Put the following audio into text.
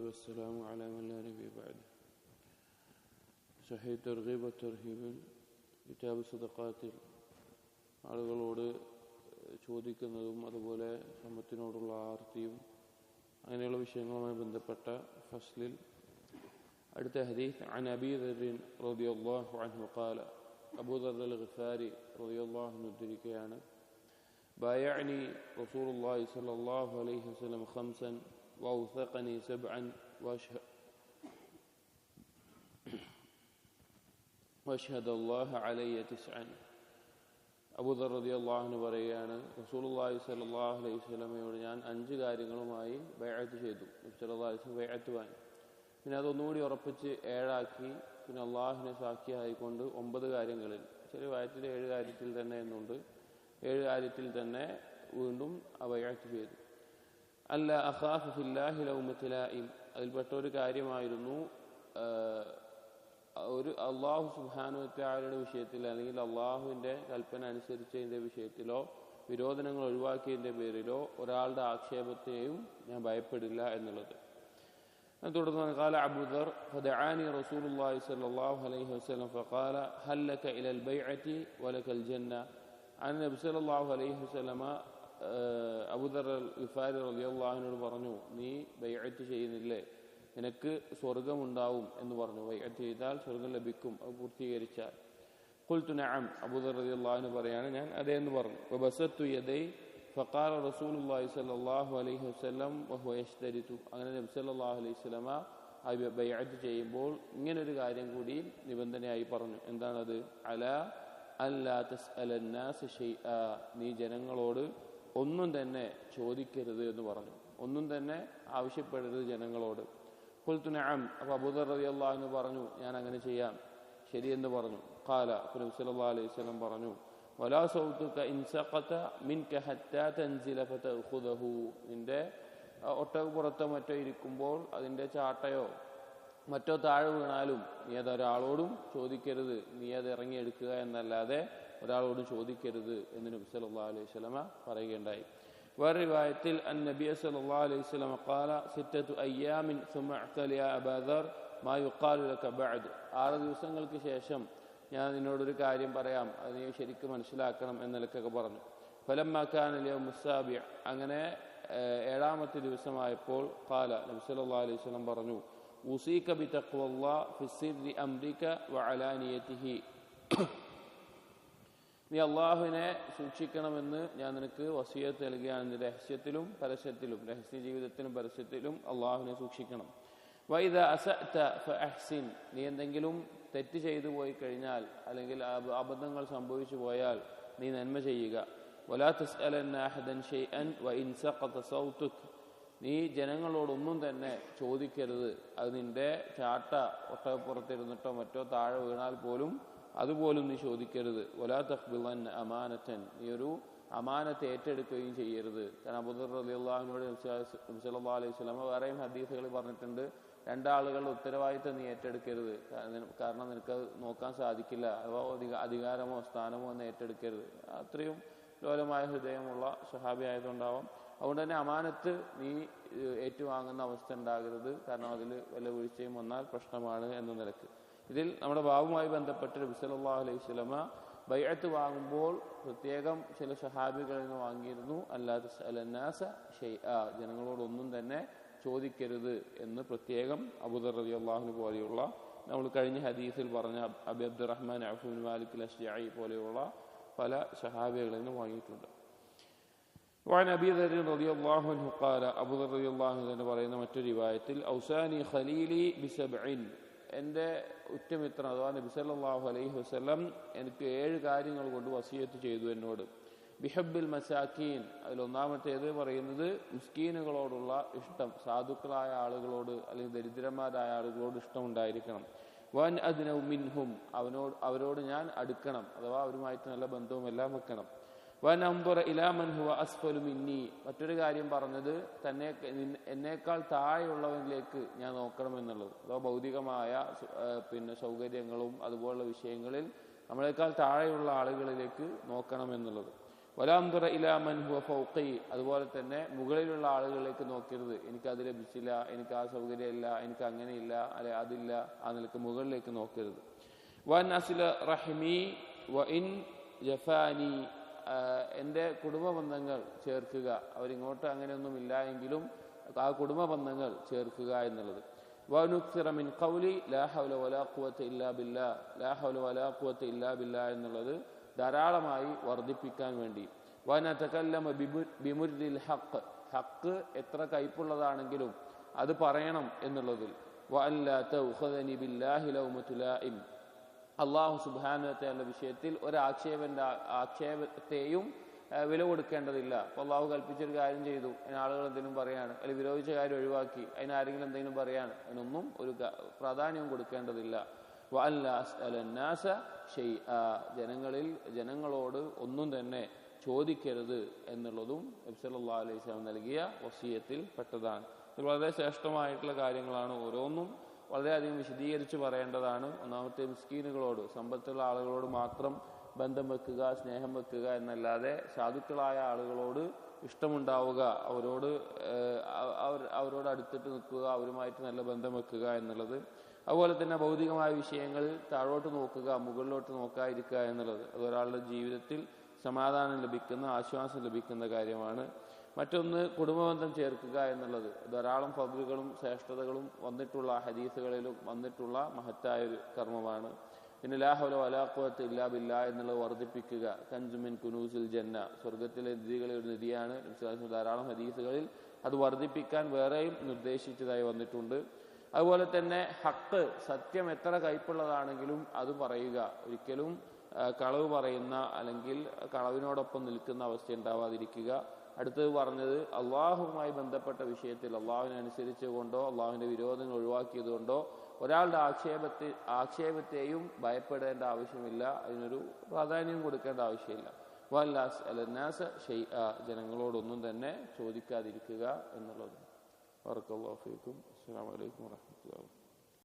والسلام على من لا نبي بعده. സഹീഹ് തർഗീബ് വതർഹീബിൽ കിതാബ് സദഖാത്തിൽ ആളുകളോട് ചോദിക്കുന്നതും അതുപോലെ സമ്പത്തിനോടുള്ള ആർത്തിയും അങ്ങനെയുള്ള വിഷയങ്ങളുമായി ബന്ധപ്പെട്ട ഫസ്ലിൽ അടുത്ത ഹദീസ് عن أبي ذر رضي الله عنه قال അബൂ ദർ അൽ-ഗിഫാരി റളിയല്ലാഹു അൻഹു ഉദ്ധരിക്കുകയാണ് بايعني رسول الله صلى الله عليه وسلم خمسا وأوثقني سبعا وأشهد الله علي تسعا. അബൂ ദർ റളിയല്ലാഹു അൻഹു പറയുകയാണ്, റസൂലുള്ളാഹി സ്വല്ലല്ലാഹു അലൈഹി വസല്ലമയോട് ഞാൻ 5 കാര്യങ്ങളുമായി ബൈഅത്ത് ചെയ്തു. നബി സല്ലല്ലാഹു അലൈഹി വസല്ലം ബൈഅത്ത് വാങ്ങി, പിന്നെ അതൊന്നുകൂടി ഉറപ്പിച്ച് 7 ആക്കി, പിന്നെ അള്ളാഹുവിനെ സാക്ഷിയായിക്കൊണ്ട് 9 കാര്യങ്ങളിൽ, ചെറിയ വായത്തിൽ 7 കാര്യത്തിൽ തന്നെ എന്നുണ്ട്, 7 കാര്യത്തിൽ തന്നെ വീണ്ടും ബൈഅത്ത് ചെയ്തു. അല്ല അഖാഫു ഫില്ലാഹി ലൗമത ലായിം, അതിൽപ്പെട്ട ഒരു കാര്യമായിരുന്നു ഒരു അള്ളാഹു സുബ്ഹാനഹു വ തആലയുടെ വിഷയത്തിൽ അല്ലെങ്കിൽ അള്ളാഹുവിൻ്റെ കൽപ്പന അനുസരിച്ചതിൻ്റെ വിഷയത്തിലോ വിരോധനങ്ങൾ ഒഴിവാക്കിയതിൻ്റെ പേരിലോ ഒരാളുടെ ആക്ഷേപത്തെയും ഞാൻ ഭയപ്പെടില്ല എന്നുള്ളത്. തുടർന്ന് ഖാല അബൂ ദർ ഫദഅനി റസൂലുള്ളാഹി സ്വല്ലല്ലാഹു അലൈഹി വസല്ലം ഫഖാല ഹൽ ലക ഇലൽ ബൈഅതി വലകൽ ജന്ന. നബി സല്ലല്ലാഹു അലൈഹി വസല്ലമ അബൂ ദർ അൽ-ഗിഫാരി റളിയല്ലാഹു അൻഹു പറഞ്ഞു, നീ ബൈഅത്ത് ചെയ്യുന്നില്ലേ, നിനക്ക് സ്വർഗമുണ്ടാവും എന്ന് പറഞ്ഞു. ബൈഅത്ത് ചെയ്താൽ സ്വർഗം ലഭിക്കും, അത് പൂർത്തീകരിച്ചാൽ. ഖുൽതു നഅം, അബൂ ദർ റളിയല്ലാഹു അൻഹു പറയാണ്, ഞാൻ അതേ എന്ന് പറഞ്ഞു. വബസത്തു യദൈ ഫഖാല റസൂലുള്ളാഹി സ്വല്ലല്ലാഹു അലൈഹി വസല്ലം വഹുവ യശ്തരിതു. അങ്ങനെ നബി സല്ലല്ലാഹു അലൈഹി വസല്ലമ ബൈഅത്ത് ചെയ്യുമ്പോൾ ഇങ്ങനൊരു കാര്യം കൂടി നിബന്ധനയായി പറഞ്ഞു. എന്താണത്? അലാ അല്ലാ തസ്അലന്നാസ ഷൈആ, നീ ജനങ്ങളോട് ഒന്നും തന്നെ ചോദിക്കരുത് എന്ന് പറഞ്ഞു, ഒന്നും തന്നെ ആവശ്യപ്പെടരുത് ജനങ്ങളോട്. ഖുൽതു നഅം, അപ്പോൾ അബൂ ദർ റളിയല്ലാഹു അൻഹു പറഞ്ഞു, ഞാൻ അങ്ങനെ ചെയ്യാം, ശരിയെന്ന് പറഞ്ഞു. ഖാല, നബി സല്ലല്ലാഹു അലൈഹി വസല്ലം പറഞ്ഞു, വലാ സൗതുക ഇൻ സഖത മിൻക ഹത്താ തൻസില ഫതഖുദഹു, നിന്റെ ഒട്ടകപ്പുറത്തോ മറ്റോ ഇരിക്കുമ്പോൾ അതിൻ്റെ ചാട്ടയോ മറ്റോ താഴെ വീണാലും നീ അത് ഒരാളോടും ചോദിക്കരുത്, നീ അത് ഇറങ്ങിയെടുക്കുക എന്നല്ലാതെ ഒരാളോടും ചോദിക്കരുത് എന്ന് നബി സല്ലല്ലാഹു അലൈഹി വസല്ലമ പറയുകയുണ്ടായി. വേറെ റിവായത്തിൽ അൻ നബി സല്ലല്ലാഹു അലൈഹി വസല്ലമ ഖാല സിത്തതു അയ്യാമിൻ സുമ്മ അഖ്തൽ യാ അബാ ദർ മാ യുഖാലു ലക ബഅദ്, 6 ദിവസങ്ങൾക്ക് ശേഷം ഞാൻ നിന്നോടൊരു കാര്യം പറയാം, അത് നീ ശരിക്കും മനസ്സിലാക്കണം എന്ന നിലക്കൊക്കെ പറഞ്ഞു. ഫലമ്മ കാന യൗമു സാബിഅ, അങ്ങനെ 7ാമത്തെ ദിവസമായപ്പോൾ ഖാല, നബി സല്ലല്ലാഹു അലൈഹി വസല്ലം പറഞ്ഞു, ഉസീക ബിതഖ്വല്ലാഹ് ഫിസ്സിർരി അംരിക വഅലാനിയതിഹി, നീ അള്ളാഹുവിനെ സൂക്ഷിക്കണമെന്ന് ഞാൻ നിനക്ക് വസിയത്ത് നൽകുകയാണ്. രഹസ്യത്തിലും പരസ്യത്തിലും, രഹസ്യ ജീവിതത്തിലും പരസ്യത്തിലും അള്ളാഹുവിനെ സൂക്ഷിക്കണം. വഇദാ അസഅത ഫഅഹ്സിൻ, നീ എന്തെങ്കിലും തെറ്റ് ചെയ്തു പോയി കഴിഞ്ഞാൽ അല്ലെങ്കിൽ അബദ്ധങ്ങൾ സംഭവിച്ചു പോയാൽ നീ നന്മ ചെയ്യുക. വലാ തസ്അലന്ന അഹദൻ ഷൈഅൻ വഇൻ സഖത സൗതുക, നീ ജനങ്ങളോടൊന്നും തന്നെ ചോദിക്കരുത്, അത് നിന്റെ ചാട്ട ഒട്ടകപ്പുറത്തിരുന്നിട്ടോ മറ്റോ താഴെ വീണാൽ പോലും അതുപോലും നീ ചോദിക്കരുത്. വലാ തഖ്ബിളന്ന അമാനതൻ, നീ ഒരു അമാനത്ത് ഏറ്റെടുക്കുകയും ചെയ്യരുത്. കാരണം അബൂ ദർ റളിയല്ലാഹു അൻഹുവിനോട് നബി സല്ലല്ലാഹു അലൈഹി വസല്ലം വേറെയും ഹദീസുകളിൽ പറഞ്ഞിട്ടുണ്ട്, 2 ആളുകളുടെ ഉത്തരവാദിത്തം നീ ഏറ്റെടുക്കരുത്, കാരണം നിനക്കത് നോക്കാൻ സാധിക്കില്ല, അഥവാ അധികാരമോ സ്ഥാനമോ ഒന്ന് ഏറ്റെടുക്കരുത്. അത്രയും ലോലമായ ഹൃദയമുള്ള സ്വഹാബി ആയതുകൊണ്ടാവാം. അതുകൊണ്ട് തന്നെ അമാനത്ത് നീ ഏറ്റുവാങ്ങുന്ന അവസ്ഥ ഉണ്ടാകരുത്, കാരണം അതിൽ വല്ല വീഴ്ചയും വന്നാൽ പ്രശ്നമാണ് എന്ന നിലക്ക്. ഇതിൽ നമ്മുടെ ബാബുമായി ബന്ധപ്പെട്ട് നബി സല്ലല്ലാഹു അലൈഹി വസല്ലമ ബൈഅത്ത് വാങ്ങുമ്പോൾ പ്രത്യേകം ചില സ്വഹാബികളിൽ നിന്ന് വാങ്ങിയിരുന്നു, അല്ലാ തസ്അലന്നാസ ഷൈആ, ജനങ്ങളോടൊന്നും തന്നെ ചോദിക്കരുത് എന്ന് പ്രത്യേകം അബൂ ദർ റളിയല്ലാഹു അൻഹു പോലെയുള്ള, നമ്മൾ കഴിഞ്ഞ ഹദീസിൽ പറഞ്ഞ അബി അബ്ദുറഹ്മാൻ ഔഫ് ബിൻ മാലിക് അൽ-അശ്ജഈ പോലെയുള്ള പല സ്വഹാബികളിൽ നിന്ന് വാങ്ങിയിട്ടുണ്ട്. وعن أبي ذر رضي الله عنه قال, അബൂ ദർ റളിയല്ലാഹു അൻഹു എന്ന് പറയുന്ന മറ്റൊരു റിവായത്തിൽ, ഔസാനി ഖലീലി ബിസബ്ഇൻ, എൻ്റെ ഉറ്റമിത്രൻ അഥവാ നബി സല്ലല്ലാഹു അലൈഹി വസല്ലം എനിക്ക് 7 കാര്യങ്ങൾ കൊണ്ട് വസിയത്ത് ചെയ്തു എന്നോട്. ബിഹബ്ബിൽ മസാക്കീൻ, അതിലൊന്നാമത്തേത് പറയുന്നത് മിസ്കീനുകളോടുള്ള ഇഷ്ടം, സാധുക്കളായ ആളുകളോട് അല്ലെങ്കിൽ ദരിദ്രന്മാരായ ആളുകളോട് ഇഷ്ടമുണ്ടായിരിക്കണം. വൻ അദ്നൗ മിൻഹും, അവരോട് ഞാൻ അടുക്കണം, അഥവാ അവരുമായിട്ട് നല്ല ബന്ധവും എല്ലാം വെക്കണം. വൻ അൻദുറ ഇലാ മൻ ഹുവ അസ്ഫലു മിന്നി, മറ്റൊരു കാര്യം പറഞ്ഞത് തന്നെ എന്നേക്കാൾ താഴെയുള്ളവരിലേക്ക് ഞാൻ നോക്കണമെന്നുള്ളത്, അഥവാ ഭൗതികമായ സൗകര്യങ്ങളും അതുപോലുള്ള വിഷയങ്ങളിൽ നമ്മളെക്കാൾ താഴെയുള്ള ആളുകളിലേക്ക് നോക്കണമെന്നുള്ളത്. വലാംദുറ ഇലാ മൻ ഹുവ ഫൗഖി, അതുപോലെ തന്നെ മുകളിലുള്ള ആളുകളിലേക്ക് നോക്കരുത്. എനിക്കത് ലഭിച്ചില്ല, എനിക്ക് ആ സൗകര്യമില്ല, എനിക്ക് അങ്ങനെയില്ല, അല്ലെ അതില്ല, ആ നിലക്ക് മുകളിലേക്ക് നോക്കരുത്. വൻ അസില റഹിമി വ ഇൻ ജഫാനി, എൻ്റെ കുടുംബ ബന്ധങ്ങൾ ചേർക്കുക. അവരിങ്ങോട്ട് അങ്ങനെയൊന്നും ഇല്ല എങ്കിലും ആ കുടുംബ ബന്ധങ്ങൾ ചേർക്കുക എന്നുള്ളത്. വനുക്സിറ മിൻ ഖൗലി ലാ ഹൗല വലാ ഖുവത ഇല്ലാ ബില്ലാ, ലാ ഹൗല വലാ ഖുവത ഇല്ലാ ബില്ലാ എന്നുള്ളത് ധാരാളമായി വർദ്ധിപ്പിക്കാൻ വേണ്ടി. വനതകല്ലമ ബിമുർദിൽ ഹഖ്, ഹഖ് എത്ര കയ്പുള്ളതാണെങ്കിലും അത് പറയണം എന്നുള്ളതിൽ. വഅല്ലാ തൗഖദനി ബില്ലാഹി ലൗമതു ലാഇം, അല്ലാഹു സുബ്ഹാനഹു വ തആല വിഷയത്തിൽ ആക്ഷേപത്തെയും വില കൊടുക്കേണ്ടതില്ല. അപ്പോൾ അള്ളാഹു കൽപ്പിച്ചൊരു കാര്യം ചെയ്തു, അതിന് ആളുകൾ എന്തെങ്കിലും പറയാണ്, അല്ലെങ്കിൽ വിരോധിച്ച കാര്യം ഒഴിവാക്കി അതിന് ആരെങ്കിലും എന്തെങ്കിലും പറയാണ്, അതിനൊന്നും ഒരു പ്രാധാന്യവും കൊടുക്കേണ്ടതില്ല. വഅല്ലാ അസ്അലന്നാസ ഷൈആ, ജനങ്ങളോട് ഒന്നും തന്നെ ചോദിക്കരുത് എന്നുള്ളതും നബി സല്ലല്ലാഹു അലൈഹി വസല്ലം നൽകിയ വസിയത്തിൽ പെട്ടതാണ്. ഇത് വളരെ ശ്രേഷ്ഠമായിട്ടുള്ള കാര്യങ്ങളാണ്. ഓരോന്നും വളരെയധികം വിശദീകരിച്ച് പറയേണ്ടതാണ്. ഒന്നാമത്തെ മിസ്കീനുകളോട്, സമ്പത്തുള്ള ആളുകളോട് മാത്രം ബന്ധം വെക്കുക, സ്നേഹം വെക്കുക എന്നല്ലാതെ സാധുക്കളായ ആളുകളോട് ഇഷ്ടമുണ്ടാവുക, അവരോട് അടുത്തിട്ട് നിൽക്കുക, അവരുമായിട്ട് നല്ല ബന്ധം വെക്കുക എന്നുള്ളത്. അതുപോലെ തന്നെ ഭൗതികമായ വിഷയങ്ങളിൽ താഴോട്ട് നോക്കുക, മുകളിലോട്ട് നോക്കാതിരിക്കുക എന്നുള്ളത് അതൊരാളുടെ ജീവിതത്തിൽ സമാധാനം ലഭിക്കുന്ന, ആശ്വാസം ലഭിക്കുന്ന കാര്യമാണ്. മറ്റൊന്ന് കുടുംബബന്ധം ചേർക്കുക എന്നുള്ളത് ധാരാളം ഫദ്ലുകളും ശ്രേഷ്ഠതകളും വന്നിട്ടുള്ള ഹദീസുകളിലും വന്നിട്ടുള്ള മഹത്തായ ഒരു കർമ്മമാണ്. പിന്നെ ലാ ഹൗല വലാ ഖുവത ഇല്ലാ ബില്ലാ എന്നുള്ളത് വർദ്ധിപ്പിക്കുക. കൻസു മിൻ കുനൂസിൽ ജന്ന, സ്വർഗത്തിലെ നിധികളിൽ ഒരു നിധിയാണ്. ധാരാളം ഹദീസുകളിൽ അത് വർദ്ധിപ്പിക്കാൻ വേറെയും നിർദ്ദേശിച്ചതായി വന്നിട്ടുണ്ട്. അതുപോലെ തന്നെ ഹക്ക്, സത്യം എത്ര കയ്പുള്ളതാണെങ്കിലും അത് പറയുക. ഒരിക്കലും കളവ് പറയുന്ന അല്ലെങ്കിൽ കളവിനോടൊപ്പം നിൽക്കുന്ന അവസ്ഥ ഉണ്ടാവാതിരിക്കുക. അടുത്തത് പറഞ്ഞത് അള്ളാഹുവുമായി ബന്ധപ്പെട്ട വിഷയത്തിൽ അള്ളാഹുവിനെ അനുസരിച്ച് കൊണ്ടോ അള്ളാഹുവിൻ്റെ വിരോധങ്ങൾ ഒഴിവാക്കിയത് കൊണ്ടോ ഒരാളുടെ ആക്ഷേപത്തെയും ഭയപ്പെടേണ്ട ആവശ്യമില്ല, അതിനൊരു പ്രാധാന്യം കൊടുക്കേണ്ട ആവശ്യമില്ല. വല്ലാസ് അലന്നാസ ഷൈആ, ജനങ്ങളോടൊന്നും തന്നെ ചോദിക്കാതിരിക്കുക എന്നുള്ളത്. ബറക്കല്ലാഹു ഫീക്കും. അസ്സലാമു അലൈക്കും വറഹ്മത്തുള്ളാഹി.